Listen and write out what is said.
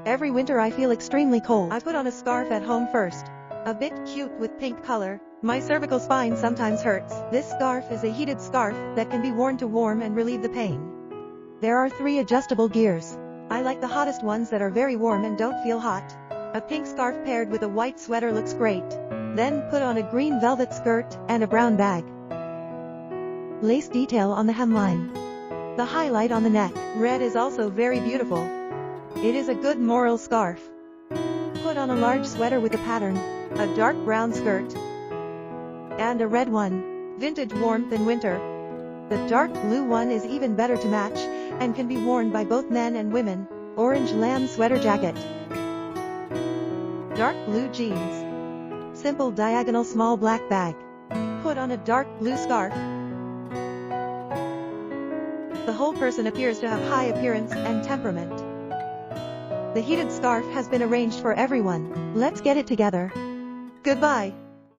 Every winter I feel extremely cold. I put on a scarf at home first. A bit cute with pink color. My cervical spine sometimes hurts. This scarf is a heated scarf that can be worn to warm and relieve the pain. There are 3 adjustable gears. I like the hottest ones that are very warm and don't feel hot. A pink scarf paired with a white sweater looks great. Then put on a green velvet skirt and a brown bag. Lace detail on the hemline. The highlight on the neck. Red is also very beautiful. It is a good moral scarf. Put on a large sweater with a pattern, a dark brown skirt, and a red one. Vintage warmth in winter. The dark blue one is even better to match, and can be worn by both men and women. Orange lamb sweater jacket. Dark blue jeans. Simple diagonal small black bag. Put on a dark blue scarf. The whole person appears to have high appearance and temperament. The heated scarf has been arranged for everyone. Let's get it together. Goodbye.